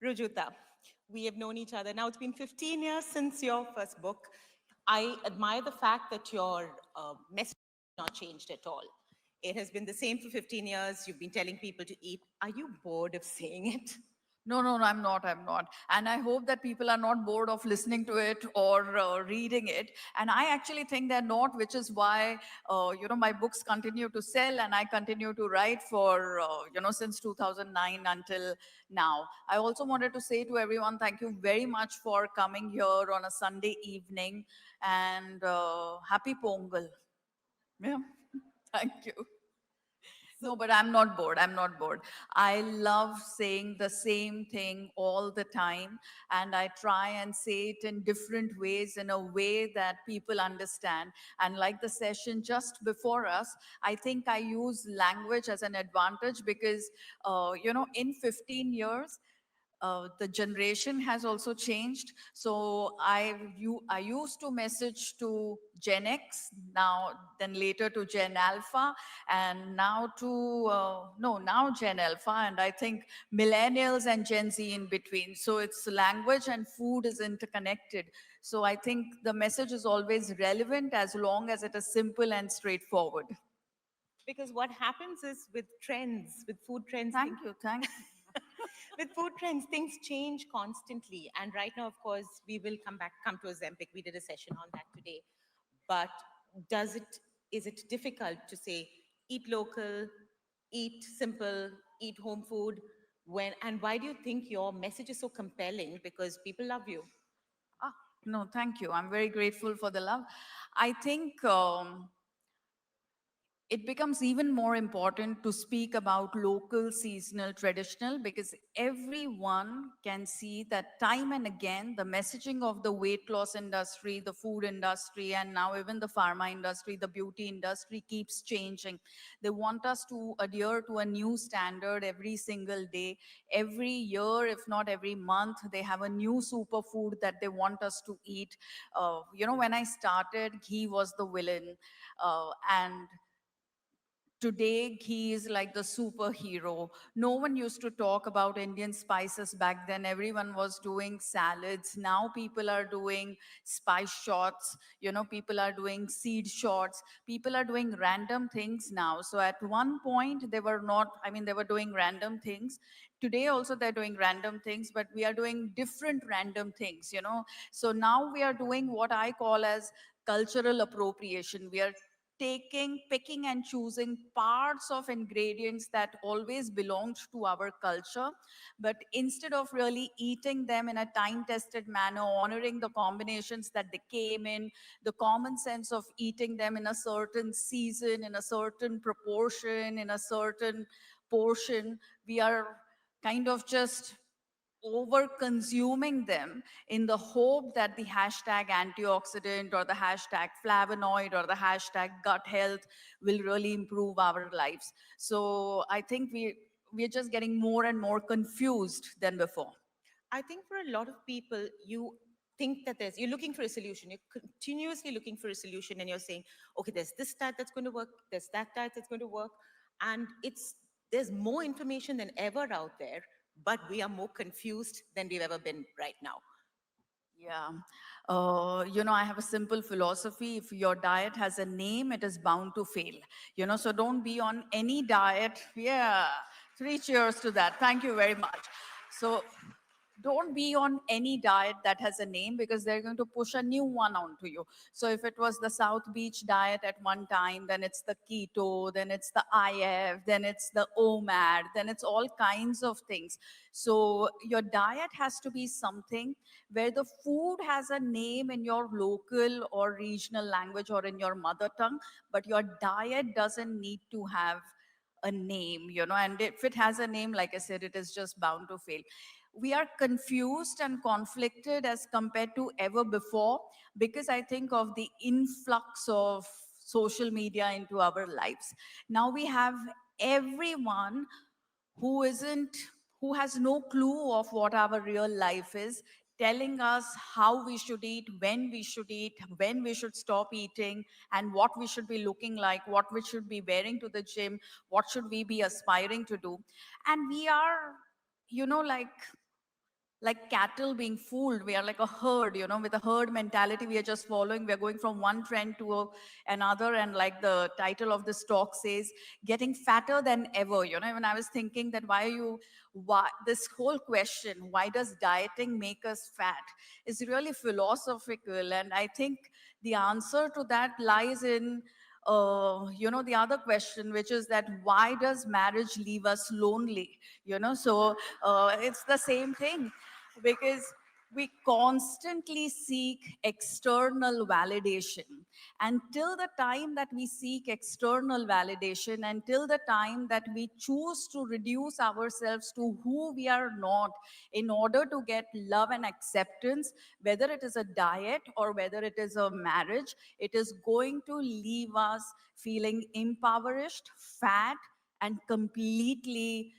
Rujuta, we have known each other. Now it's been 15 years since your first book. I admire the fact that your message has not changed at all. It has been the same for 15 years. You've been telling people to eat. Are you bored of saying it? No, no, no, I'm not. I'm not. And I hope that people are not bored of listening to it or reading it. And I actually think they're not, which is why, my books continue to sell and I continue to write for, since 2009 until now. I also wanted to say to everyone, thank you very much for coming here on a Sunday evening and happy Pongal. Yeah, thank you. So No, but I'm not bored. I'm not bored. I love saying the same thing all the time, and I try and say it in different ways, in a way that people understand. And like the session just before us, I think I use language as an advantage because, in 15 years, the generation has also changed. So I used to message to Gen X, now then later to Gen Alpha, and now to no now Gen Alpha, and I think millennials and Gen Z in between. So it's language and food is interconnected. So I think the message is always relevant as long as it is simple and straightforward. because what happens is with trends, with food trends, Thank you, thank you. with food trends, things change constantly. And right now, of course, we will come to Ozempic. We did a session on that today. But is it difficult to say, eat local, eat simple, eat home food? And why do you think your message is so compelling? Because people love you. Ah, no, thank you. I'm very grateful for the love. I think it becomes even more important to speak about local, seasonal, traditional, because everyone can see that time and again, the messaging of the weight loss industry, the food industry, and now even the pharma industry, the beauty industry keeps changing. They want us to adhere to a new standard every single day. Every year, if not every month, they have a new superfood that they want us to eat. When I started, ghee was the villain. And today he is like the superhero. No one used to talk about Indian spices back then. Everyone was doing salads. Now people are doing spice shots. People are doing seed shots. People are doing random things now. So at one point they were not, I mean, they were doing random things. Today also they're doing random things, but we are doing different random things. So now we are doing what I call as cultural appropriation. We are picking and choosing parts of ingredients that always belonged to our culture, but instead of really eating them in a time tested manner, honoring the combinations that they came in, the common sense of eating them in a certain season, in a certain proportion, in a certain portion, we are kind of just over consuming them in the hope that the hashtag antioxidant or the hashtag flavonoid or the hashtag gut health will really improve our lives. So I think we're just getting more and more confused than before. I think for a lot of people, you think that you're looking for a solution. You're continuously looking for a solution and you're saying, okay, there's this diet that's going to work, there's that diet that's going to work. And there's more information than ever out there, but we are more confused than we've ever been right now. Yeah. I have a simple philosophy. If your diet has a name, it is bound to fail. So don't be on any diet. Yeah. Three cheers to that. Thank you very much. So don't be on any diet that has a name because they're going to push a new one onto you. So if it was the South Beach diet at one time, then it's the keto, then it's the IF, then it's the OMAD, then it's all kinds of things. So your diet has to be something where the food has a name in your local or regional language or in your mother tongue, but your diet doesn't need to have a name, and if it has a name, like I said, it is just bound to fail. We are confused and conflicted as compared to ever before because I think of the influx of social media into our lives. Now we have everyone who isn't who has no clue of what our real life is telling us how we should eat, when we should stop eating, and what we should be looking like, what we should be wearing to the gym, what should we be aspiring to do. And we are like like cattle being fooled. We are like a herd, with a herd mentality. We are just following. We are going from one trend to another. And like the title of this talk says, getting fatter than ever. When I was thinking that why this whole question, why does dieting make us fat, is really philosophical. And I think the answer to that lies in the other question, which is that why does marriage leave us lonely? So it's the same thing, because we constantly seek external validation. Until the time that we seek external validation, until the time that we choose to reduce ourselves to who we are not in order to get love and acceptance, whether it is a diet or whether it is a marriage, it is going to leave us feeling impoverished, fat, and completely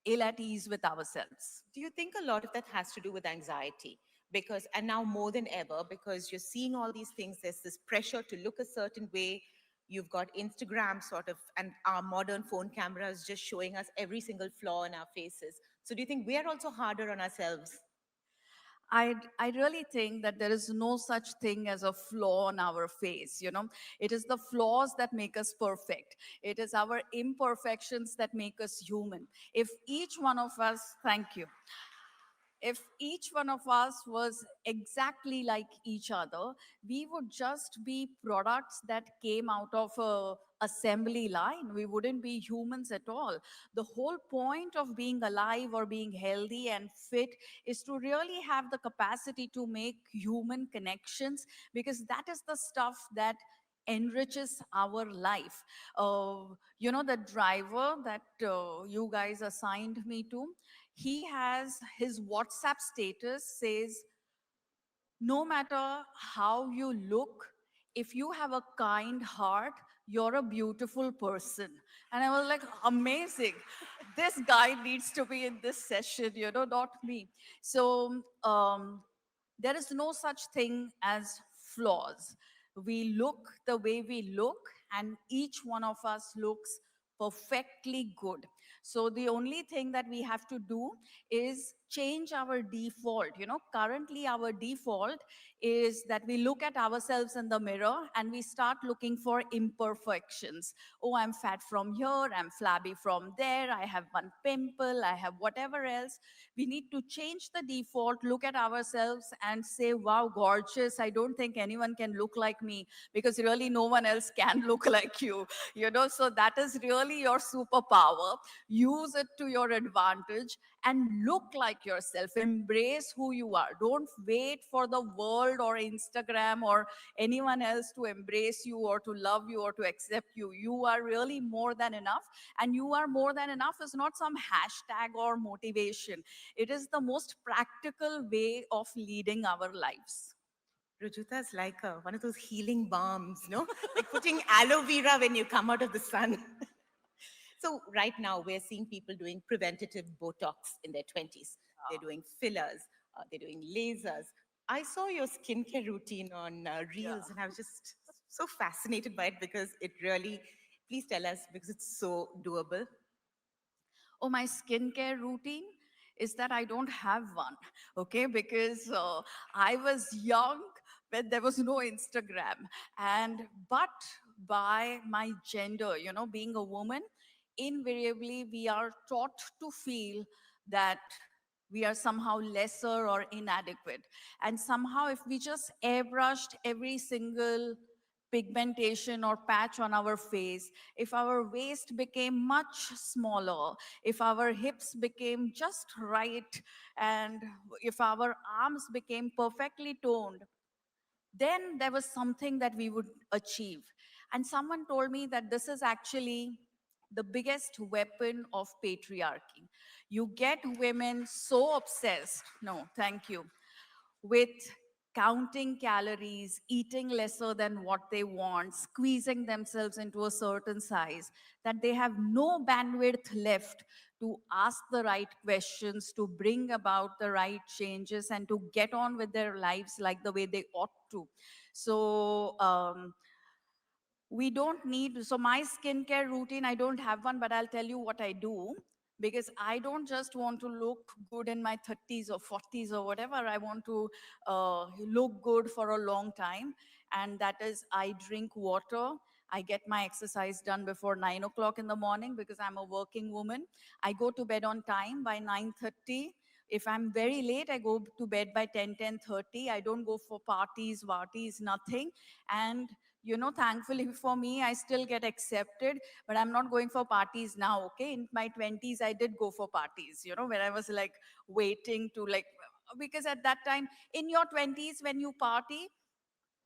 ill at ease with ourselves. Do you think a lot of that has to do with anxiety? Because, and now more than ever, because you're seeing all these things, there's this pressure to look a certain way. You've got Instagram sort of, and our modern phone cameras just showing us every single flaw in our faces. So do you think we are also harder on ourselves? I really think that there is no such thing as a flaw on our face. It is the flaws that make us perfect. It is our imperfections that make us human. If each one of us, thank you, if each one of us was exactly like each other, we would just be products that came out of a assembly line. We wouldn't be humans at all. The whole point of being alive or being healthy and fit is to really have the capacity to make human connections, because that is the stuff that enriches our life. The driver that you guys assigned me to, he has his WhatsApp status says, no matter how you look, if you have a kind heart, you're a beautiful person. And I was like, amazing. This guy needs to be in this session, not me. So there is no such thing as flaws. We look the way we look, and each one of us looks perfectly good. So the only thing that we have to do is change our default. Currently our default is that we look at ourselves in the mirror and we start looking for imperfections. Oh, I'm fat from here, I'm flabby from there, I have one pimple, I have whatever else. We need to change the default, look at ourselves and say, wow, gorgeous. I don't think anyone can look like me, because really no one else can look like you. So that is really your superpower. Use it to your advantage and look like yourself. Embrace who you are. Don't wait for the world or Instagram or anyone else to embrace you or to love you or to accept you. You are really more than enough. And you are more than enough is not some hashtag or motivation. It is the most practical way of leading our lives. Rujuta is like one of those healing balms, no? Like putting aloe vera when you come out of the sun. So right now we're seeing people doing preventative Botox in their 20s. They're doing fillers, they're doing lasers. I saw your skincare routine on Yeah. Reels and I was just so fascinated by it because it really, please tell us because it's so doable. Oh, my skincare routine is that I don't have one, okay? Because I was young when there was no Instagram. But by my gender, being a woman, invariably we are taught to feel that we are somehow lesser or inadequate. And somehow, if we just airbrushed every single pigmentation or patch on our face, if our waist became much smaller, if our hips became just right, and if our arms became perfectly toned, then there was something that we would achieve. And someone told me that this is actually the biggest weapon of patriarchy. You get women so obsessed, no, thank you, with counting calories, eating lesser than what they want, squeezing themselves into a certain size, that they have no bandwidth left to ask the right questions, to bring about the right changes, and to get on with their lives like the way they ought to. So, we don't need, so my skincare routine, I don't have one, but I'll tell you what I do. because I don't just want to look good in my 30s or 40s or whatever. I want to look good for a long time. And that is, I drink water. I get my exercise done before 9 o'clock in the morning because I'm a working woman. I go to bed on time by 9:30. If I'm very late, I go to bed by 10:30. I don't go for parties, nothing. And thankfully for me, I still get accepted, but I'm not going for parties now. Okay, in my 20s I did go for parties, where I was like waiting to like, because at that time in your 20s when you party,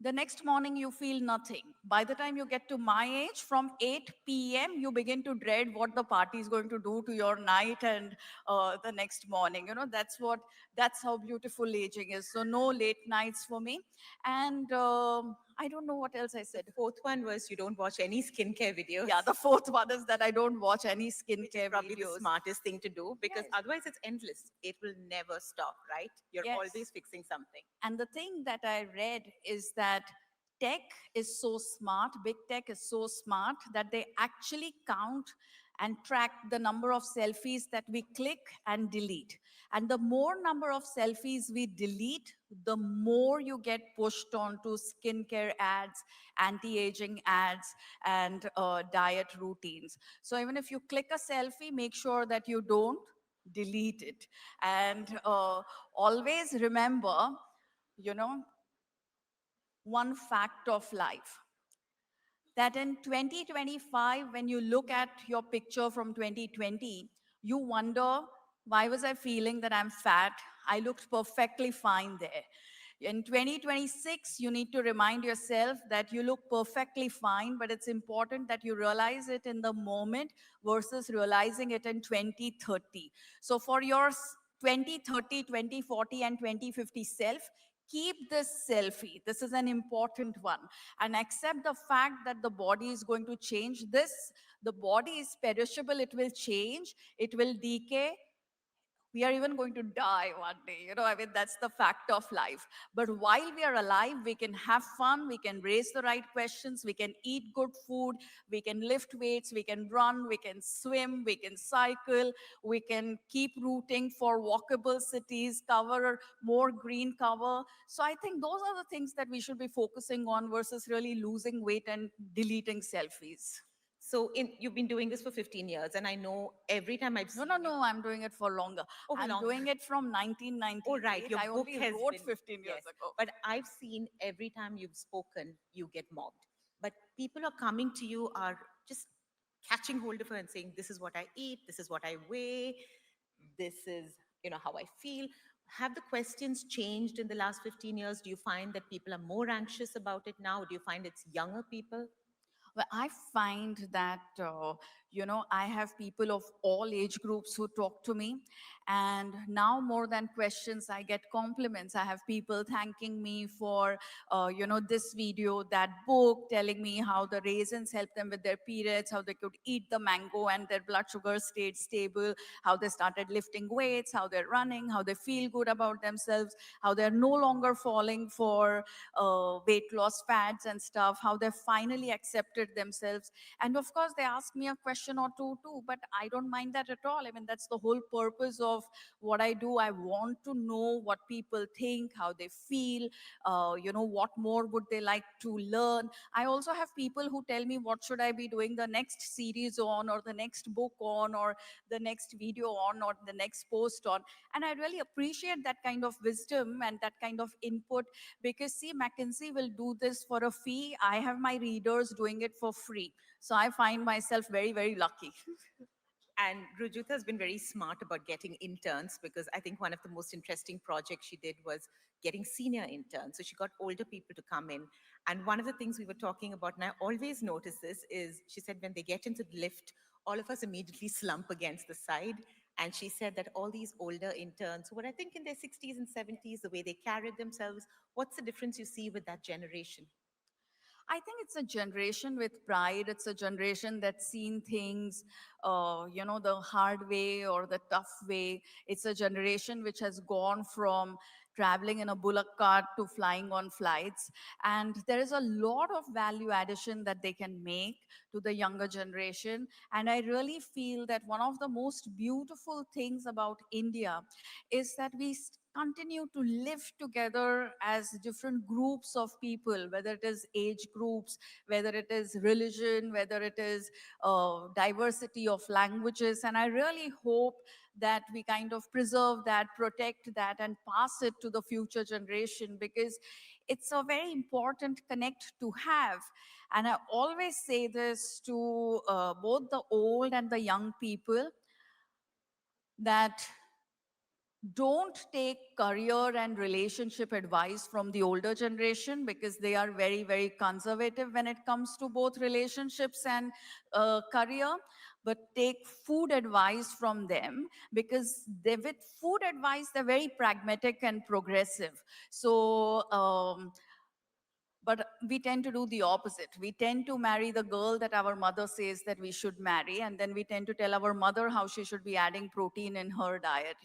the next morning you feel nothing. By the time you get to my age, from 8 p.m. you begin to dread what the party is going to do to your night and the next morning. That's how beautiful aging is. So no late nights for me. And I don't know what else I The said. fourth one was you don't watch any skincare videos, Yeah, the fourth one is that I don't watch any which is skincare probably the videos. smartest thing to do because Yes, otherwise it's endless. It will never stop, right? You're yes. always fixing something. And the thing that I read is that tech is so smart, big tech is so smart that they actually count and track the number of selfies that we click and delete. And the more number of selfies we delete, the more you get pushed onto skincare ads, anti aging ads, and diet routines. So even if you click a selfie, make sure that you don't delete it. And always remember, you know, one fact of life, that in 2025, when you look at your picture from 2020, you wonder, why was I feeling that I'm fat? I looked perfectly fine there. In 2026, you need to remind yourself that you look perfectly fine, but it's important that you realize it in the moment versus realizing it in 2030. So for your 2030, 2040, and 2050 self, keep this selfie. This is an important one. And accept the fact that the body is going to change. The body is perishable, it will change, it will decay. We are even going to die one day. I mean, that's the fact of life. But while we are alive, we can have fun, we can raise the right questions, we can eat good food, we can lift weights, we can run, we can swim, we can cycle, we can keep rooting for walkable cities, cover more green cover. So I think those are the things that we should be focusing on versus really losing weight and deleting selfies. So you've been doing this for 15 years, and I know every time I've No, seen no, you, no, I'm doing it for longer. oh, I'm long. doing it from Oh, right. 1998. Your I book only has wrote been, 15 yes. years ago. But I've seen every time you've spoken, you get mobbed. But people are coming to you, are just catching hold of her and saying, this is what I eat, this is what I weigh, this is, how I feel. Have the questions changed in the last 15 years? Do you find that people are more anxious about it now? Do you find it's younger people? Well, I find that, I have people of all age groups who talk to me. And now, more than questions, I get compliments. I have people thanking me for, this video, that book, telling me how the raisins help them with their periods, how they could eat the mango and their blood sugar stayed stable, how they started lifting weights, how they're running, how they feel good about themselves, how they're no longer falling for weight loss fads and stuff, how they finally accepted themselves. And of course, they ask me a question or two too, but I don't mind that at all. I mean, that's the whole purpose of what I do. I want to know what people think, how they feel, what more would they like to learn. I also have people who tell me what should I be doing the next series on, or the next book on, or the next video on, or the next post on. And I really appreciate that kind of wisdom and that kind of input, because see, McKinsey will do this for a fee. I have my readers doing it for free. So I find myself very, very lucky. And Rujuta has been very smart about getting interns, because I think one of the most interesting projects she did was getting senior interns. So she got older people to come in. And one of the things we were talking about, and I always notice this, is she said when they get into the lift, all of us immediately slump against the side. And she said that all these older interns who were, I think, in their 60s and 70s, the way they carried themselves, what's the difference you see with that generation? I think it's a generation with pride. It's a generation that's seen things, the hard way or the tough way. It's a generation which has gone from traveling in a bullock cart to flying on flights. And there is a lot of value addition that they can make to the younger generation. And I really feel that one of the most beautiful things about India is that we continue to live together as different groups of people, whether it is age groups, whether it is religion, whether it is diversity of languages. And I really hope that we kind of preserve that, protect that, and pass it to the future generation, because it's a very important connect to have. And I always say this to both the old and the young people, that don't take career and relationship advice from the older generation, because they are very, very conservative when it comes to both relationships and career. But take food advice from them, because with food advice, they're very pragmatic and progressive. So but we tend to do the opposite. We tend to marry the girl that our mother says that we should marry, and then we tend to tell our mother how she should be adding protein in her diet.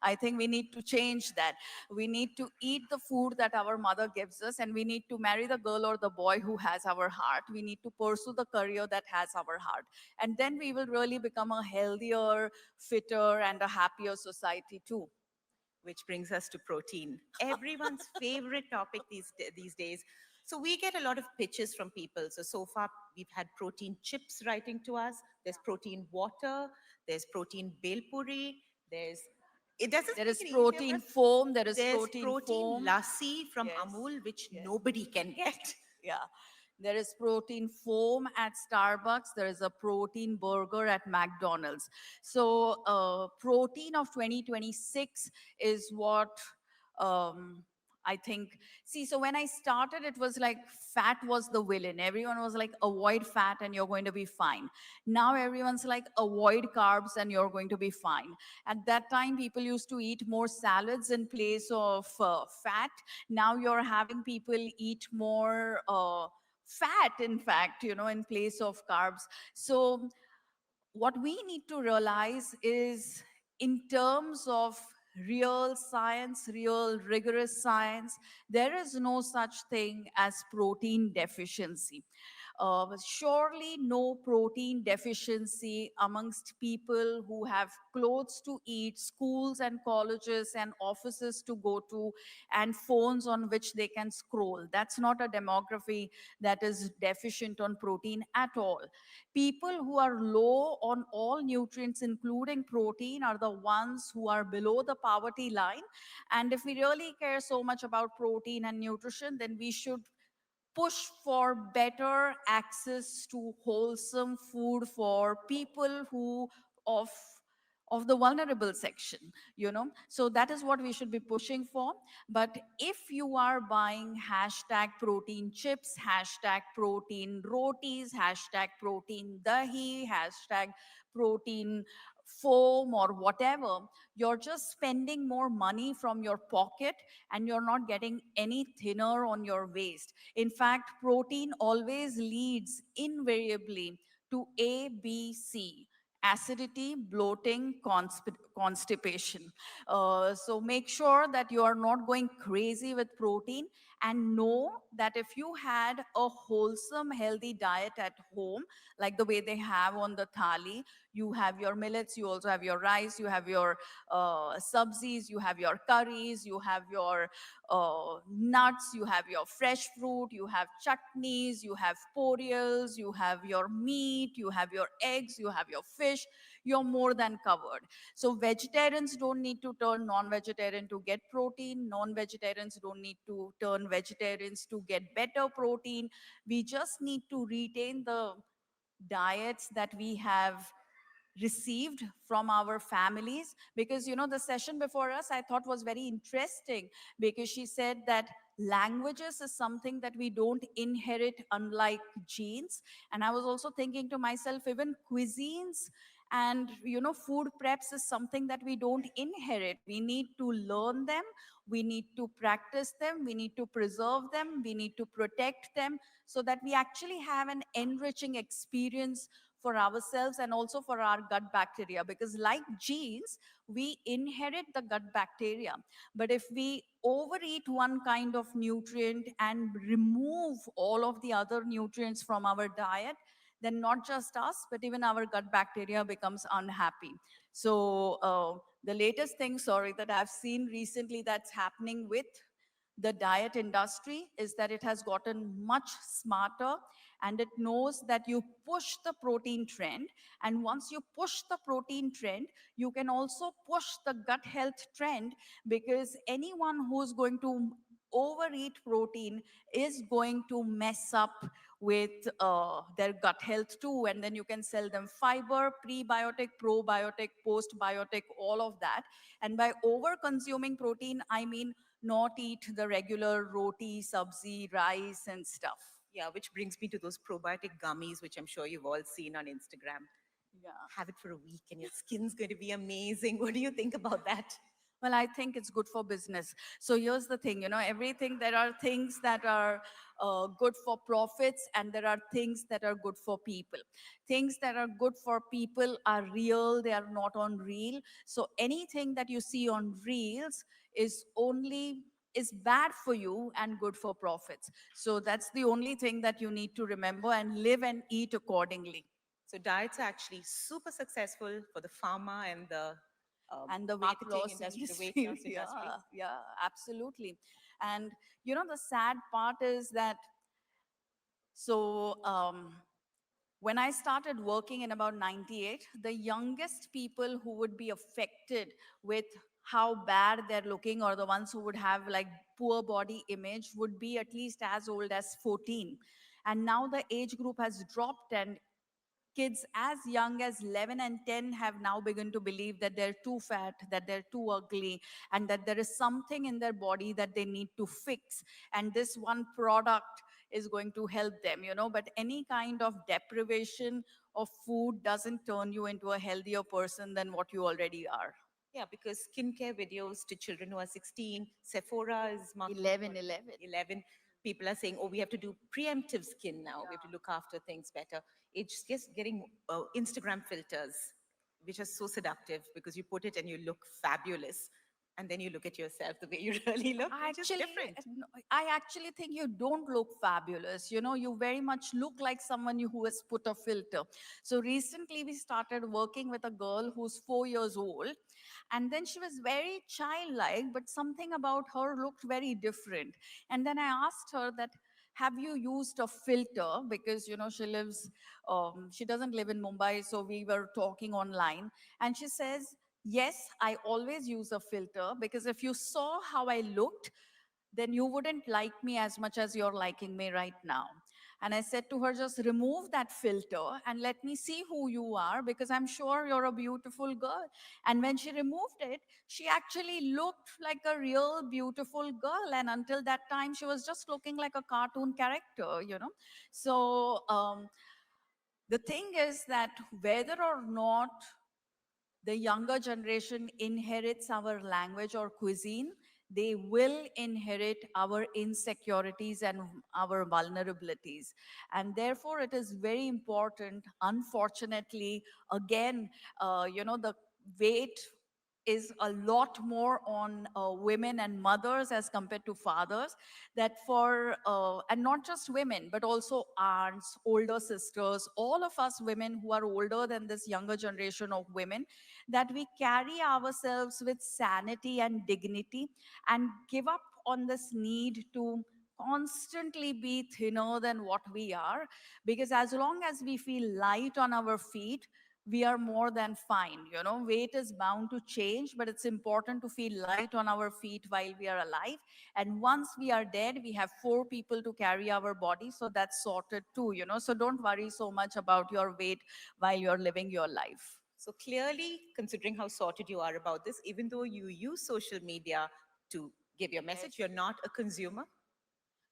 I think we need to change that. We need to eat the food that our mother gives us, and we need to marry the girl or the boy who has our heart. We need to pursue the career that has our heart, and then we will really become a healthier, fitter, and a happier society too. Which brings us to protein, everyone's favorite topic these days. So we get a lot of pitches from people. So far we've had protein chips writing to us. There's protein water. There's protein bel puri. There's it doesn't There make is it easier, protein but foam. There is there's protein protein foam. lassi from Yes, Amul, which yes, nobody can get. yeah. There is protein foam at Starbucks. There is a protein burger at McDonald's. So, protein of 2026 is what I think. See, so when I started, it was like fat was the villain. Everyone was like, avoid fat and you're going to be fine. Now everyone's like, avoid carbs and you're going to be fine. At that time, people used to eat more salads in place of fat. Now you're having people eat more fat, in fact, in place of carbs. So what we need to realize is, in terms of real science, real rigorous science, there is no such thing as protein deficiency. Surely no protein deficiency amongst people who have clothes to eat, schools and colleges and offices to go to, and phones on which they can scroll. That's not a demography that is deficient on protein at all. People who are low on all nutrients, including protein, are the ones who are below the poverty line. And if we really care so much about protein and nutrition, then we should push for better access to wholesome food for people who of of the vulnerable section. So that is what we should be pushing for. But if you are buying hashtag protein chips, hashtag protein rotis, hashtag protein dahi, hashtag protein foam or whatever, you're just spending more money from your pocket, and you're not getting any thinner on your waist. In fact, protein always leads invariably to ABC: acidity, bloating, constipation. So make sure that you are not going crazy with protein, and know that if you had a wholesome, healthy diet at home, like the way they have on the thali, you have your millets, you also have your rice, you have your sabzis, you have your curries, you have your nuts, you have your fresh fruit, you have chutneys, you have porials, you have your meat, you have your eggs, you have your fish. You're more than covered. So vegetarians don't need to turn non-vegetarian to get protein. Non-vegetarians don't need to turn vegetarians to get better protein. We just need to retain the diets that we have received from our families. Because the session before us, I thought, was very interesting, because she said that languages is something that we don't inherit, unlike genes. And I was also thinking to myself, even cuisines And food preps is something that we don't inherit. We need to learn them, we need to practice them, we need to preserve them, we need to protect them, so that we actually have an enriching experience for ourselves and also for our gut bacteria. Because like genes, we inherit the gut bacteria, but if we overeat one kind of nutrient and remove all of the other nutrients from our diet, then not just us, but even our gut bacteria becomes unhappy. So the latest thing, sorry, that I've seen recently that's happening with the diet industry is that it has gotten much smarter, and it knows that you push the protein trend, and once you push the protein trend, you can also push the gut health trend, because anyone who's going to overeat protein is going to mess up with their gut health too. And then you can sell them fiber, prebiotic, probiotic, postbiotic, all of that. And by over consuming protein, I mean not eat the regular roti, sabzi, rice, and stuff. Yeah, which brings me to those probiotic gummies, which I'm sure you've all seen on Instagram. Yeah. Have it for a week and your skin's going to be amazing. What do you think about that? Well, I think it's good for business. So here's the thing, everything, there are things that are good for profits, and there are things that are good for people. Things that are good for people are real, they are not on reel. So anything that you see on reels is bad for you and good for profits. So that's the only thing that you need to remember, and live and eat accordingly. So diets are actually super successful for the pharma and the And the weight marketing loss industry, the weight industry. loss industry. Yeah, yeah, absolutely. And the sad part is that, so when I started working in about 98, the youngest people who would be affected with how bad they're looking, or the ones who would have like poor body image, would be at least as old as 14. And now the age group has dropped, and kids as young as 11 and 10 have now begun to believe that they're too fat, that they're too ugly, and that there is something in their body that they need to fix. And this one product is going to help them. But any kind of deprivation of food doesn't turn you into a healthier person than what you already are. Yeah, because skincare videos to children who are 16, Sephora is marketing for 11, 11. 11. People are saying, oh, we have to do preemptive skin now. We have to look after things better. It's just getting Instagram filters, which are so seductive because you put it and you look fabulous. And then you look at yourself the way you really look, I which is actually, different. no, I actually think you don't look fabulous. You very much look like someone who has put a filter. So recently we started working with a girl who's 4 years old, and then she was very childlike, but something about her looked very different. And then I asked her that, have you used a filter? Because, she doesn't live in Mumbai, so we were talking online. And she says, yes, I always use a filter, because if you saw how I looked, then you wouldn't like me as much as you're liking me right now. And I said to her, just remove that filter and let me see who you are, because I'm sure you're a beautiful girl. And when she removed it, she actually looked like a real beautiful girl. And until that time, she was just looking like a cartoon character. So the thing is that whether or not the younger generation inherits our language or cuisine, they will inherit our insecurities and our vulnerabilities. And therefore, it is very important, unfortunately, again, the weight is a lot more on women and mothers as compared to fathers, that for and not just women but also aunts, older sisters, all of us women who are older than this younger generation of women, that we carry ourselves with sanity and dignity, and give up on this need to constantly be thinner than what we are. Because as long as we feel light on our feet, we are more than fine. Weight is bound to change, but it's important to feel light on our feet while we are alive. And once we are dead, we have 4 people to carry our body, so that's sorted too. So don't worry so much about your weight while you're living your life. So clearly, considering how sorted you are about this, even though you use social media to give your Yes. message, you're not a consumer.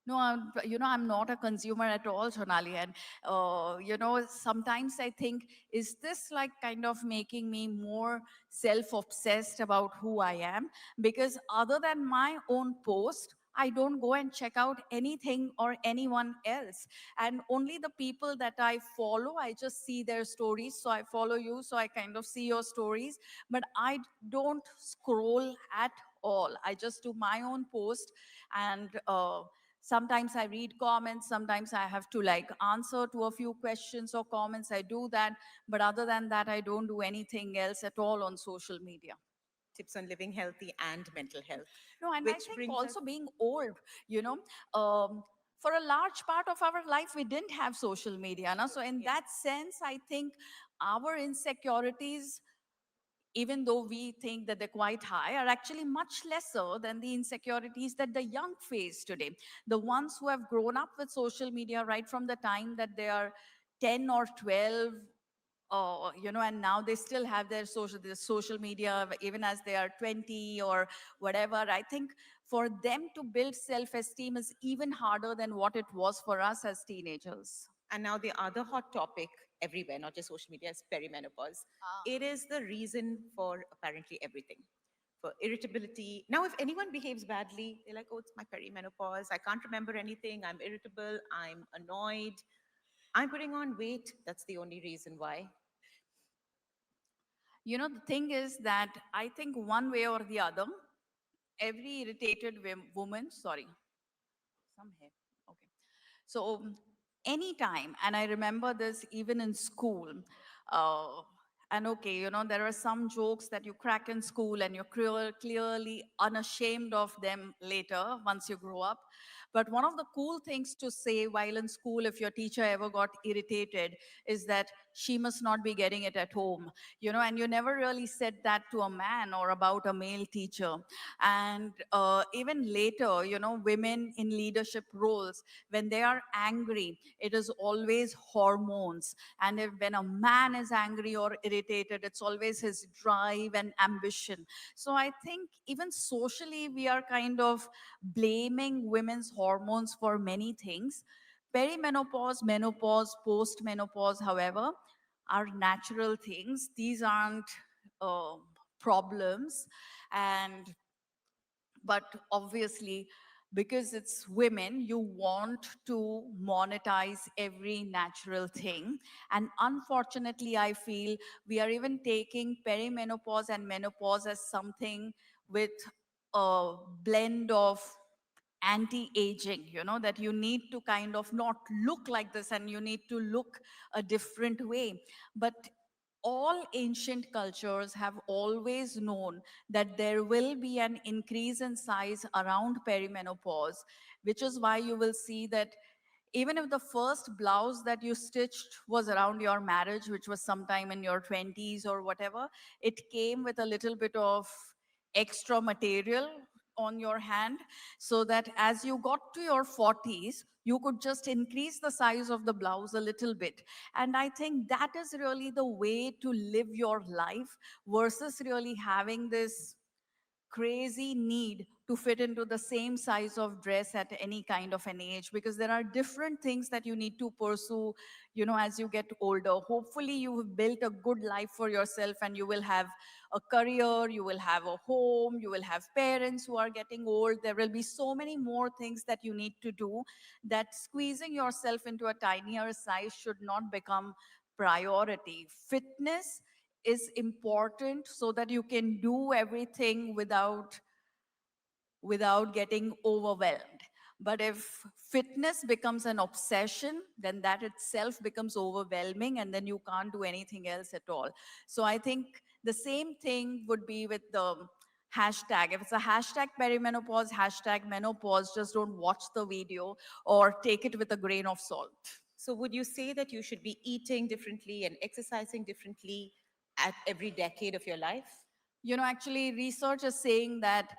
No, I'm not a consumer at all, Shonali. And, sometimes I think, is this like kind of making me more self obsessed about who I am? Because other than my own post, I don't go and check out anything or anyone else. And only the people that I follow, I just see their stories. So I follow you, so I kind of see your stories. But I don't scroll at all. I just do my own post. And, sometimes I read comments, sometimes I have to like answer to a few questions or comments. I do that. But other than that, I don't do anything else at all on social media. Tips on living healthy and mental health. No, and I Which think brings us, also being old, you know, for a large part of our life, we didn't have social media. No? So, in yeah. that sense, I think our insecurities, even though we think that they're quite high, are actually much lesser than the insecurities that the young face today. The ones who have grown up with social media right from the time that they are 10 or 12, and now they still have their social media even as they are 20 or whatever. I think for them to build self-esteem is even harder than what it was for us as teenagers. And now the other hot topic everywhere, not just social media, is perimenopause. It is the reason for apparently everything. For irritability. Now, if anyone behaves badly, they're like, oh, it's my perimenopause. I can't remember anything. I'm irritable. I'm annoyed. I'm putting on weight. That's the only reason why. The thing is that I think one way or the other, every irritated woman, sorry, some hair. Okay. So anytime, and I remember this even in school, uh, and okay, there are some jokes that you crack in school and you're clearly unashamed of them later once you grow up. But one of the cool things to say while in school, if your teacher ever got irritated, is that she must not be getting it at home. And you never really said that to a man or about a male teacher. And even later, women in leadership roles, when they are angry, it is always hormones. And when a man is angry or irritated, it's always his drive and ambition. So I think even socially, we are kind of blaming women's hormones for many things. Perimenopause, menopause, postmenopause, however, are natural things. These aren't uh, problems. And but obviously, because it's women, you want to monetize every natural thing. And unfortunately, I feel we are even taking perimenopause and menopause as something with a blend of anti-aging, that you need to kind of not look like this and you need to look a different way. But all ancient cultures have always known that there will be an increase in size around perimenopause, which is why you will see that even if the first blouse that you stitched was around your marriage, which was sometime in your 20s or whatever, it came with a little bit of extra material on your hand, so that as you got to your 40s, you could just increase the size of the blouse a little bit. And I think that is really the way to live your life versus really having this crazy need to fit into the same size of dress at any kind of an age, because there are different things that you need to pursue as you get older. Hopefully you have built a good life for yourself and you will have a career, you will have a home, you will have parents who are getting old. There will be so many more things that you need to do, that squeezing yourself into a tinier size should not become priority. Fitness is important so that you can do everything without getting overwhelmed. But if fitness becomes an obsession, then that itself becomes overwhelming and then you can't do anything else at all. So I think the same thing would be with the hashtag. If it's a hashtag perimenopause, hashtag menopause, just don't watch the video or take it with a grain of salt. So, would you say that you should be eating differently and exercising differently at every decade of your life? Actually, research is saying that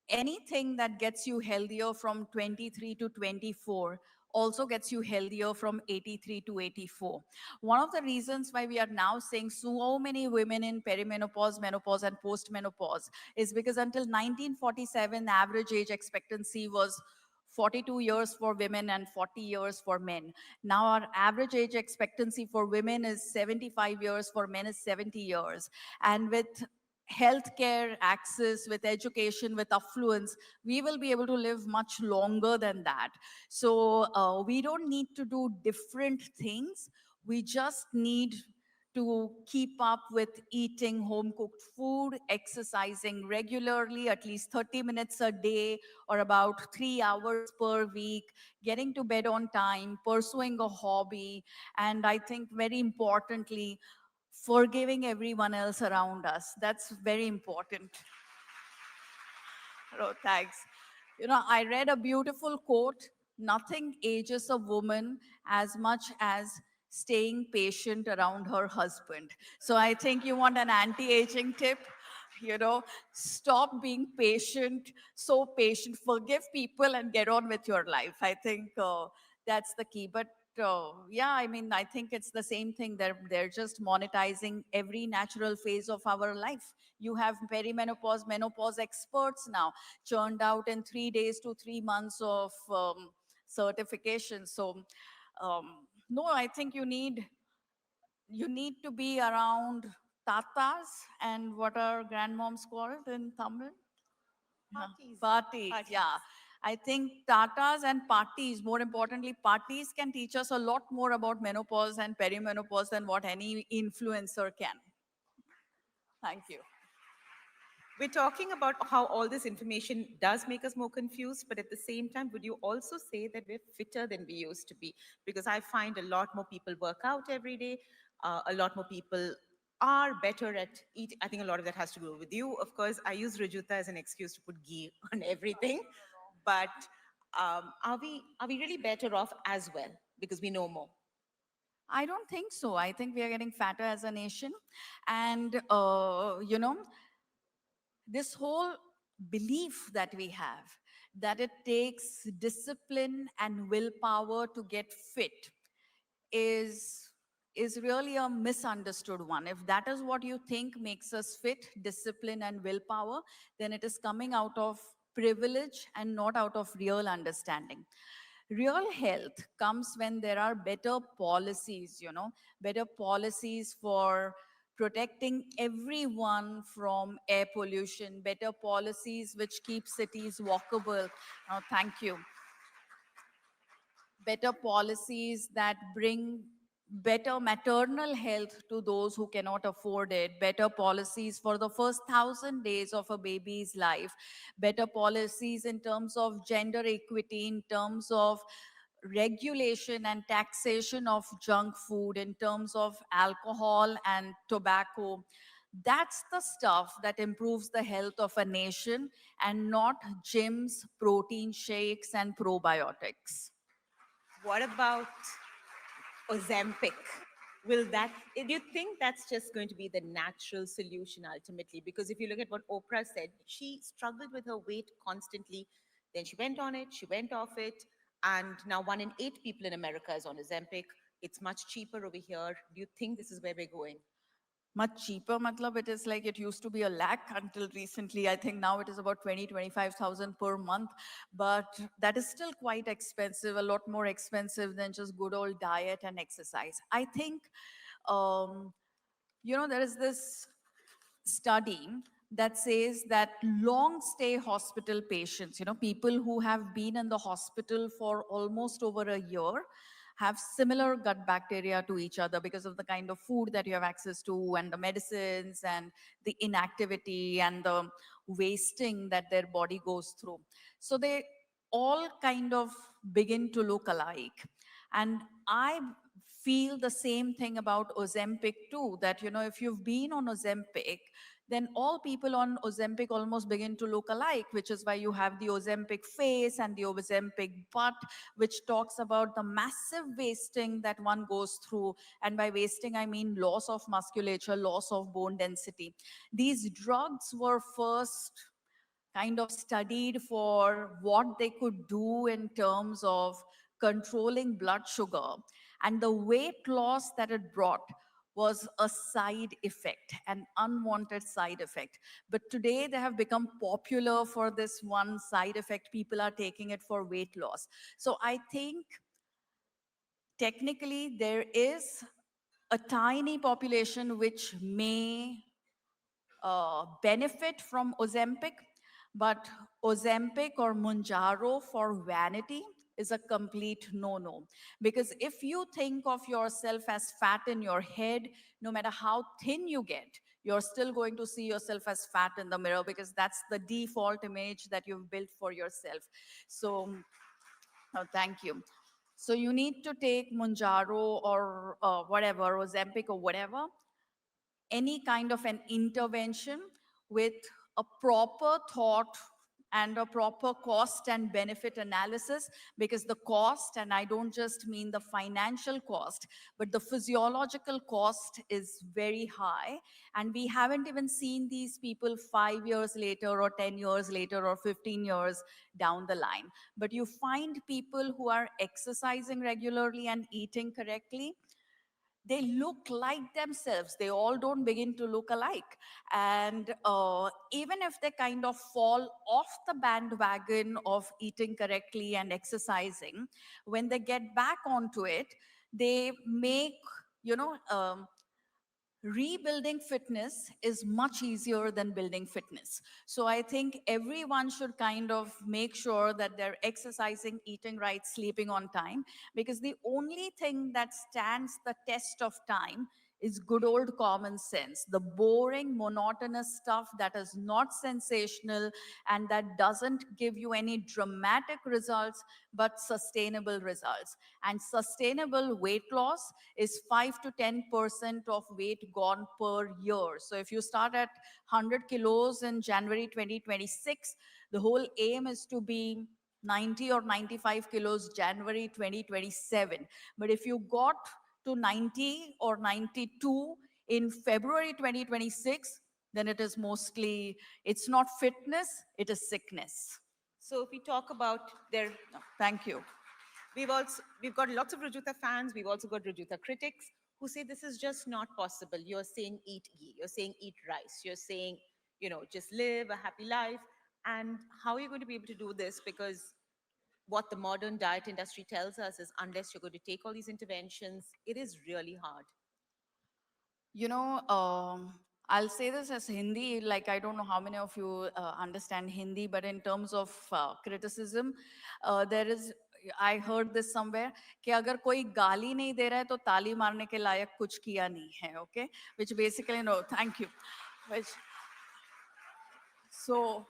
anything that gets you healthier from 23 to 24 also gets you healthier from 83 to 84. One of the reasons why we are now seeing so many women in perimenopause, menopause, and postmenopause is because until 1947, average age expectancy was 42 years for women and 40 years for men. Now our average age expectancy for women is 75 years, for men is 70 years. And with healthcare access, with education, with affluence, we will be able to live much longer than that. So we don't need to do different things. We just need to keep up with eating home cooked food, exercising regularly, at least 30 minutes a day or about 3 hours per week, getting to bed on time, pursuing a hobby, and I think very importantly, forgiving everyone else around us. That's very important. Oh, thanks. You know, I read a beautiful quote: nothing ages a woman as much as staying patient around her husband. So I think you want an anti aging tip. You know, stop being patient, so patient, forgive people and get on with your life. I think that's the key. But yeah, I mean, I think it's the same thing. They're just monetizing every natural phase of our life. You have perimenopause, menopause experts now, churned out in 3 days to 3 months of certification. So no, I think you need to be around tatas and what are grandmoms called in Tamil? Yeah, Parties. parties. Yeah. Parties. I think tatas and parties, more importantly, parties can teach us a lot more about menopause and perimenopause than what any influencer can. Thank you. We're talking about how all this information does make us more confused, but at the same time, would you also say that we're fitter than we used to be? Because I find a lot more people work out every day, a lot more people are better at eating. I think a lot of that has to do with you. Of course, I use Rujuta as an excuse to put ghee on everything, but are we really better off as well because we know more? I don't think so. I think we are getting fatter as a nation. And, this whole belief that we have that it takes discipline and willpower to get fit is really a misunderstood one. If that is what you think makes us fit, discipline and willpower, then it is coming out of privilege and not out of real understanding. Real health comes when there are better policies, better policies for protecting everyone from air pollution, better policies which keep cities walkable. Thank you. Better policies that bring better maternal health to those who cannot afford it, better policies for the first 1,000 days of a baby's life, better policies in terms of gender equity, in terms of regulation and taxation of junk food, in terms of alcohol and tobacco. That's the stuff that improves the health of a nation, and not gyms, protein shakes, and probiotics. What about Ozempic? Will that, do you think that's just going to be the natural solution ultimately? Because if you look at what Oprah said, she struggled with her weight constantly. Then she went on it, she went off it, and now 1 in 8 people in America is on Ozempic. It's much cheaper over here. Do you think this is where we're going? Much cheaper, matlab it is like it used to be a lakh until recently. I think now it is about 20-25,000 per month, but that is still quite expensive, a lot more expensive than just good old diet and exercise. I think um, there is this study that says that long stay hospital patients, people who have been in the hospital for almost over a year, have similar gut bacteria to each other because of the kind of food that you have access to, and the medicines, and the inactivity, and the wasting that their body goes through. So they all kind of begin to look alike. And I feel the same thing about Ozempic too, that, if you've been on Ozempic, then all people on Ozempic almost begin to look alike, which is why you have the Ozempic face and the Ozempic butt, which talks about the massive wasting that one goes through. And by wasting, I mean loss of musculature, loss of bone density. These drugs were first kind of studied for what they could do in terms of controlling blood sugar, and the weight loss that it brought was a side effect, an unwanted side effect. But today they have become popular for this one side effect. People are taking it for weight loss. So I think technically there is a tiny population which may benefit from Ozempic, but Ozempic or Munjaro for vanity is a complete no-no. Because if you think of yourself as fat in your head, no matter how thin you get, you're still going to see yourself as fat in the mirror because that's the default image that you've built for yourself. So, thank you. So you need to take Munjaro or whatever, Ozempic or whatever, any kind of an intervention with a proper thought and a proper cost and benefit analysis, because the cost, and I don't just mean the financial cost, but the physiological cost is very high. And we haven't even seen these people 5 years later, or 10 years later, or 15 years down the line. But you find people who are exercising regularly and eating correctly, they look like themselves. They all don't begin to look alike. And even if they kind of fall off the bandwagon of eating correctly and exercising, when they get back onto it, they make, you know, rebuilding fitness is much easier than building fitness. So I think everyone should kind of make sure that they're exercising, eating right, sleeping on time, because the only thing that stands the test of time is good old common sense. The boring, monotonous stuff that is not sensational and that doesn't give you any dramatic results, but sustainable results. And sustainable weight loss is 5 to 10% of weight gone per year. So if you start at 100 kilos in January 2026, the whole aim is to be 90 or 95 kilos January 2027. But if you got to 90 or 92 in February 2026, then it is mostly, it's not fitness, it is sickness. So if we talk about their, Thank you. we've got lots of Rujuta fans. We've also got Rujuta critics who say this is just not possible. You're saying eat ghee. You're saying eat rice. You're saying, just live a happy life. And how are you going to be able to do this? Because what the modern diet industry tells us is unless you're going to take all these interventions, it is really hard. You know, I'll say this as Hindi, like I don't know how many of you understand Hindi, but in terms of criticism, there is, I heard this somewhere, कि अगर कोई गाली नहीं दे रहा है तो ताली मारने के लायक कुछ किया नहीं है, okay? Which basically, no, thank you. Which, so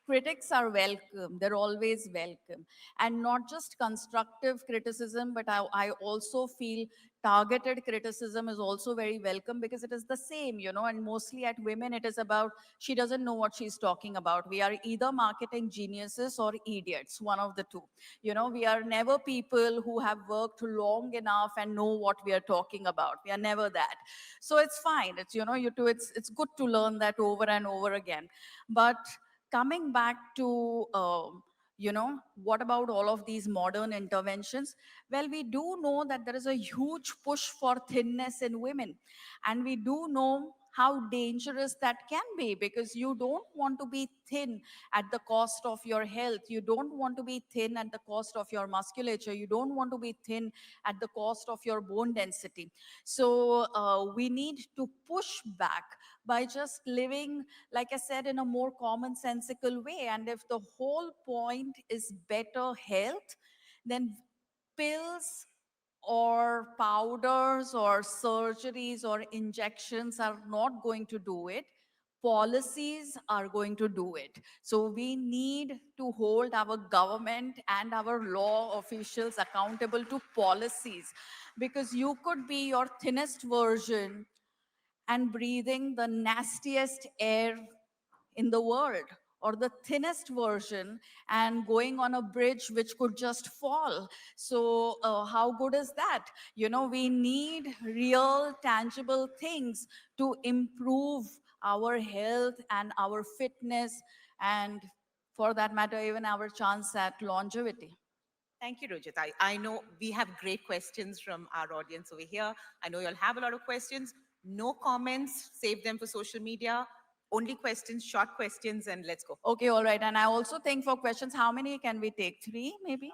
critics are welcome, they're always welcome. And not just constructive criticism, but I also feel targeted criticism is also very welcome, because it is the same, and mostly at women it is about, she doesn't know what she's talking about. We are either marketing geniuses or idiots, one of the two. We are never people who have worked long enough and know what we are talking about. We are never that. So it's fine, it's, you two, it's good to learn that over and over again. But coming back to what about all of these modern interventions? Well, we do know that there is a huge push for thinness in women, and we do know how dangerous that can be, because you don't want to be thin at the cost of your health. You don't want to be thin at the cost of your musculature. You don't want to be thin at the cost of your bone density. So we need to push back by just living, like I said, in a more commonsensical way. And if the whole point is better health, then pills or powders or surgeries or injections are not going to do it. Policies are going to do it. So we need to hold our government and our law officials accountable to policies, because you could be your thinnest version and breathing the nastiest air in the world, or the thinnest version and going on a bridge which could just fall. So how good is that? We need real tangible things to improve our health and our fitness, and for that matter even our chance at longevity. Thank you, Rojit. I know we have great questions from our audience over here. I know you'll have a lot of questions. No comments, save them for social media. Only questions, short questions, and let's go. Okay, all right. And I also think for questions, how many can we take? Three, maybe?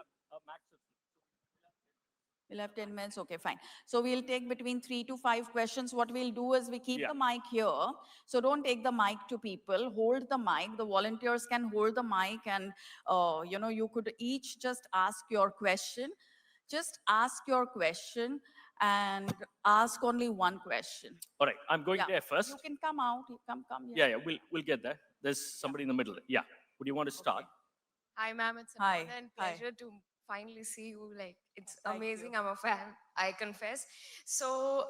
We'll have 10 minutes. Okay, fine. So we'll take between 3 to 5 questions. What we'll do is we keep Yeah. the mic here. So don't take the mic to people. Hold the mic. The volunteers can hold the mic, and you could each just ask your question. Just ask your question and ask only one question. All right, I'm going Yeah. there You first. can come out. You come. Yeah, yeah, we'll get there. There's somebody in the middle. Yeah. Would you want to start? Okay. Hi, ma'am. It's an Hi. honor and Hi. pleasure to finally see you. Like, it's Thank you. amazing. I'm a fan, I confess. So,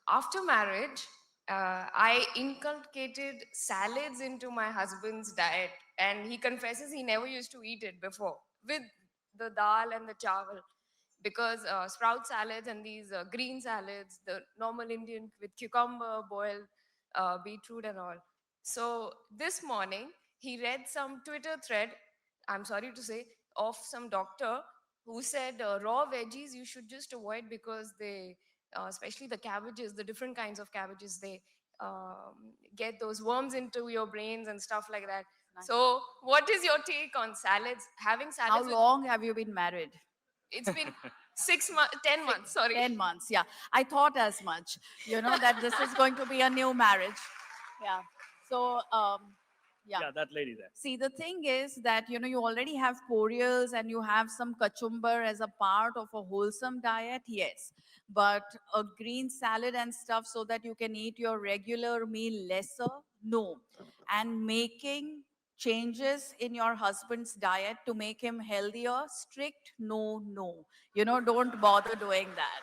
after marriage, I inculcated salads into my husband's diet, and he confesses he never used to eat it before with the dal and the chawal because sprout salads and these green salads, the normal Indian with cucumber, boiled beetroot, and all. So this morning, he read some Twitter thread, I'm sorry to say, of some doctor who said raw veggies you should just avoid because they, especially the cabbages, the different kinds of cabbages, they get those worms into your brains and stuff like that. Nice. So, what is your take on salads? Having How salads with long have you been married? it's been 6 months, 10 months. Sorry. 10 months, yeah. I thought as much, that this is going to be a new marriage. Yeah. So, yeah. Yeah, that lady there. See, the thing is that, you already have porioles and you have some kachumber as a part of a wholesome diet, yes. But a green salad and stuff so that you can eat your regular meal lesser, no. And making changes in your husband's diet to make him healthier, strict, no, no. Don't bother doing that.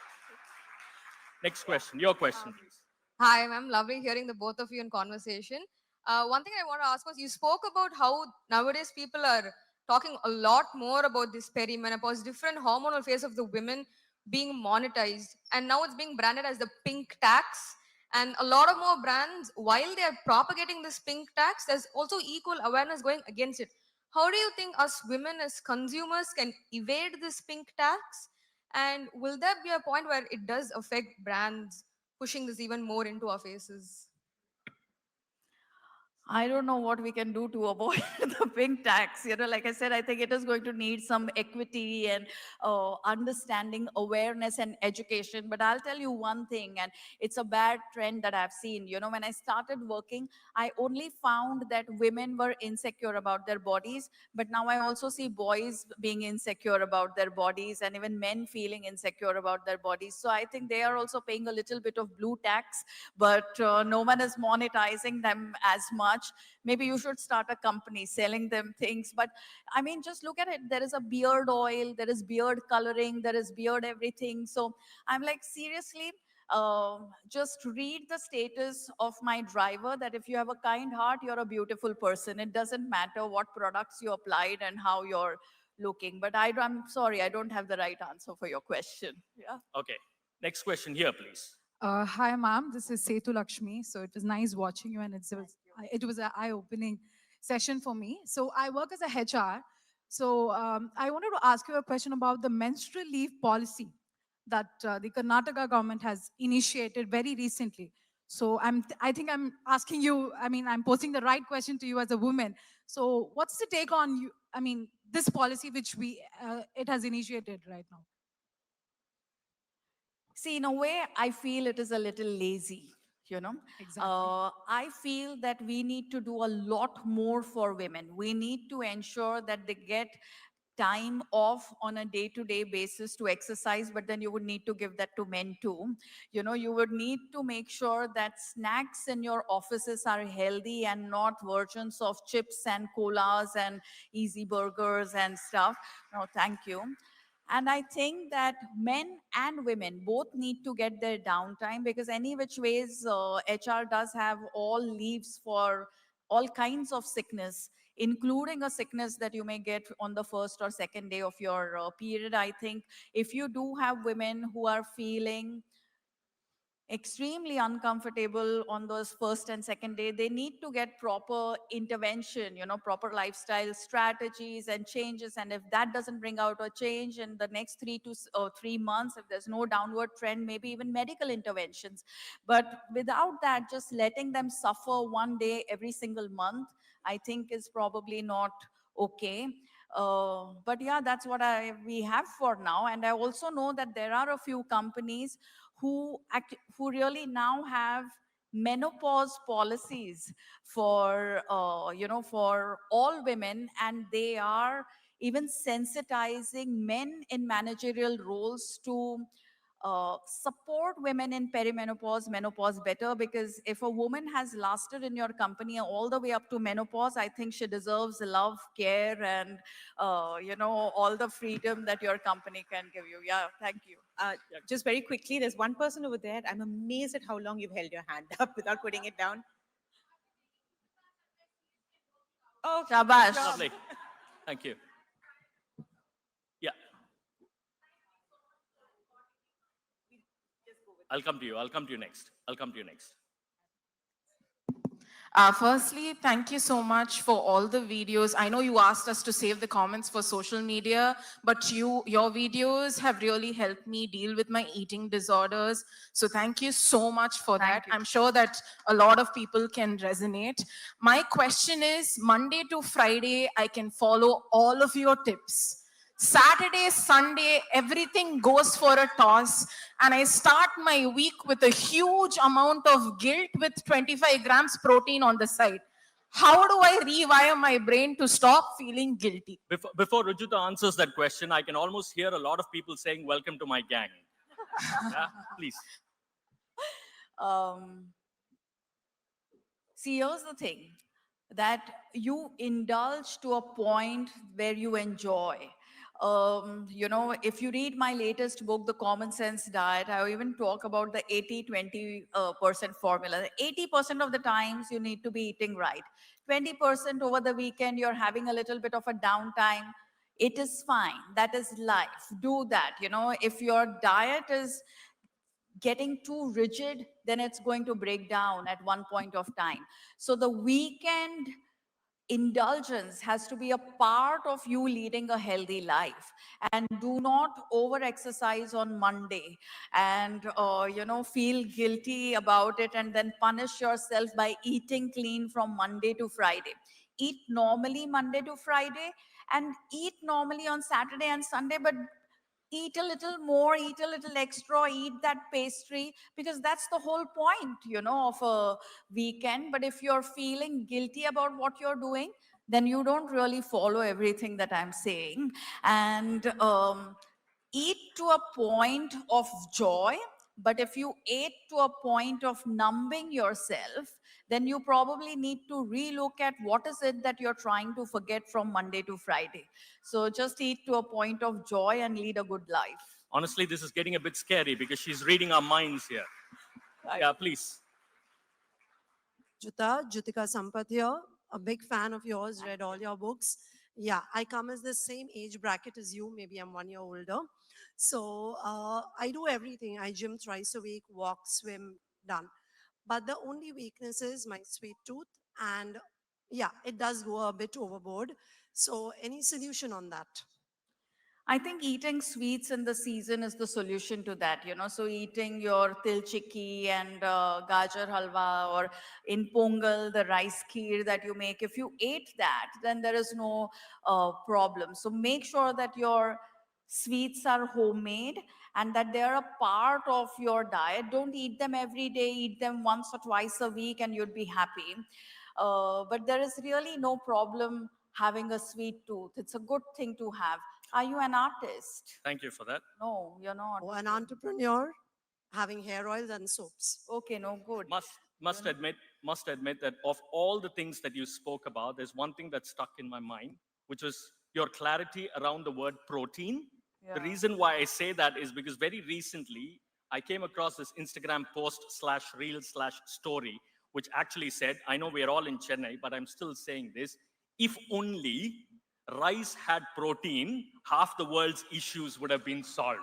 Next question. Your question, please. Hi, I'm lovely hearing the both of you in conversation. One thing I want to ask was you spoke about how nowadays people are talking a lot more about this perimenopause, different hormonal phase of the women being monetized, and now it's being branded as the pink tax. And a lot of more brands, while they are propagating this pink tax, there's also equal awareness going against it. How do you think us women as consumers can evade this pink tax? And will there be a point where it does affect brands pushing this even more into our faces? I don't know what we can do to avoid the pink tax. Like I said, I think it is going to need some equity and understanding, awareness, and education. But I'll tell you one thing, and it's a bad trend that I've seen. When I started working, I only found that women were insecure about their bodies, but now I also see boys being insecure about their bodies, and even men feeling insecure about their bodies. So I think they are also paying a little bit of blue tax, but no one is monetizing them as much. Maybe you should start a company selling them things. But I mean, just look at it. There is a beard oil, there is beard coloring, there is beard everything. So I'm like, seriously, just read the status of my driver that if you have a kind heart, you're a beautiful person. It doesn't matter what products you applied and how you're looking. But I'm sorry, I don't have the right answer for your question. Yeah. Okay. Next question here, please. Hi, ma'am. This is Setu Lakshmi. So it was nice watching you, and it was an eye-opening session for me. So I work as a HR. So I wanted to ask you a question about the menstrual leave policy that the Karnataka government has initiated very recently. So I think I'm asking you. I mean, I'm posing the right question to you as a woman. So what's the take on you? I mean, this policy which it has initiated right now. See, in a way, I feel it is a little lazy, Exactly. I feel that we need to do a lot more for women. We need to ensure that they get time off on a day-to-day basis to exercise, but then you would need to give that to men too. You would need to make sure that snacks in your offices are healthy and not versions of chips and colas and easy burgers and stuff. No, thank you. And I think that men and women both need to get their downtime, because any which ways, HR does have all leaves for all kinds of sickness, including a sickness that you may get on the first or second day of your period. I think if you do have women who are feeling extremely uncomfortable on those first and second day. They need to get proper intervention, proper lifestyle strategies and changes. And if that doesn't bring out a change in the next 3 months, if there's no downward trend, maybe even medical interventions. But without that, just letting them suffer one day every single month, I think is probably not okay. But yeah, that's what we have for now. And I also know that there are a few companies who really now have menopause policies for for all women, and they are even sensitizing men in managerial roles to support women in perimenopause, menopause better, because if a woman has lasted in your company all the way up to menopause, I think she deserves love, care, and all the freedom that your company can give you. Yeah, thank you. Just very quickly, there's one person over there. I'm amazed at how long you've held your hand up without putting it down. Oh, Shabash. Lovely. Thank you. Yeah. I'll come to you. I'll come to you next. I'll come to you next. Firstly, thank you so much for all the videos. I know you asked us to save the comments for social media, but your videos have really helped me deal with my eating disorders. So thank you so much for that. I'm sure that a lot of people can resonate. My question is, Monday to Friday, I can follow all of your tips. Saturday, Sunday, everything goes for a toss. And I start my week with a huge amount of guilt with 25 grams protein on the side. How do I rewire my brain to stop feeling guilty? Before Rujuta answers that question, I can almost hear a lot of people saying, "Welcome to my gang." Yeah, please. See, here's the thing, that you indulge to a point where you enjoy. If you read my latest book, The Common Sense Diet, I even talk about the 80-20% formula. 80% of the times you need to be eating right. 20% over the weekend, you're having a little bit of a downtime. It is fine. That is life. Do that. If your diet is getting too rigid, then it's going to break down at one point of time. So the weekend indulgence has to be a part of you leading a healthy life. And do not over exercise on Monday and feel guilty about it and then punish yourself by eating clean from Monday to Friday. Eat normally Monday to Friday and eat normally on Saturday and Sunday, but eat a little more, eat a little extra, eat that pastry, because that's the whole point, of a weekend. But if you're feeling guilty about what you're doing, then you don't really follow everything that I'm saying. And eat to a point of joy. But if you ate to a point of numbing yourself, then you probably need to relook at what is it that you're trying to forget from Monday to Friday. So just eat to a point of joy and lead a good life. Honestly, this is getting a bit scary because she's reading our minds here. Yeah, please. Jutika Sampath here, a big fan of yours, read all your books. Yeah, I come as the same age bracket as you, maybe I'm 1 year older. So I do everything. I gym thrice a week, walk, swim, done. But the only weakness is my sweet tooth, and yeah, it does go a bit overboard. So any solution on that? I think eating sweets in the season is the solution to that, So eating your til chikki and gajar halwa, or in Pongal, the rice kheer that you make, if you ate that, then there is no problem. So make sure that your sweets are homemade and that they're a part of your diet. Don't eat them every day, eat them once or twice a week and you'd be happy. But there is really no problem having a sweet tooth. It's a good thing to have. Are you an artist? Thank you for that. No, you're not. Or an entrepreneur having hair oils and soaps. Okay, no, good. Must admit that of all the things that you spoke about, there's one thing that stuck in my mind, which was your clarity around the word protein. Yeah. The reason why I say that is because very recently I came across this Instagram post /reel/story, which actually said, I know we're all in Chennai, but I'm still saying this, if only rice had protein, half the world's issues would have been solved.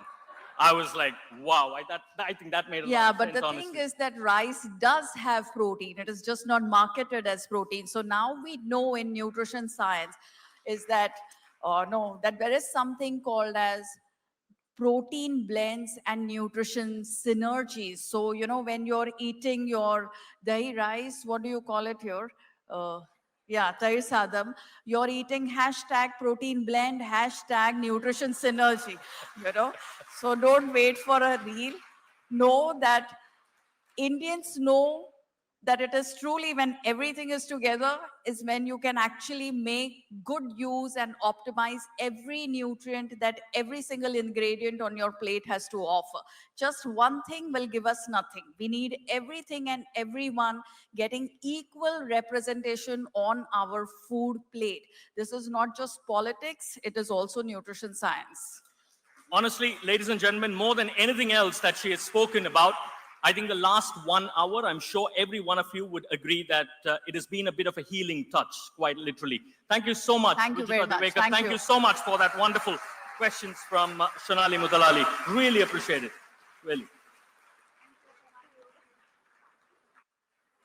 I was like, wow, I think that made a Yeah, lot of but sense, the honestly. thing is that rice does have protein. It is just not marketed as protein. So now we know in nutrition science is that, no, that there is something called as protein blends and nutrition synergies. So, when you're eating your dahi rice, what do you call it here? Yeah, Tahir Sadam, you're eating hashtag protein blend, hashtag nutrition synergy, you know. So don't wait for a reel. Know that Indians know that it is truly when everything is together is when you can actually make good use and optimize every nutrient that every single ingredient on your plate has to offer. Just one thing will give us nothing. We need everything and everyone getting equal representation on our food plate. This is not just politics, it is also nutrition science. Honestly, ladies and gentlemen, more than anything else that she has spoken about, I think the last 1 hour, I'm sure every one of you would agree that it has been a bit of a healing touch, quite literally. Thank you so much, Thank you very Rujuta much. Diwekar. Thank you so much for that wonderful questions from Shonali Muthalaly. Really appreciate it. Really.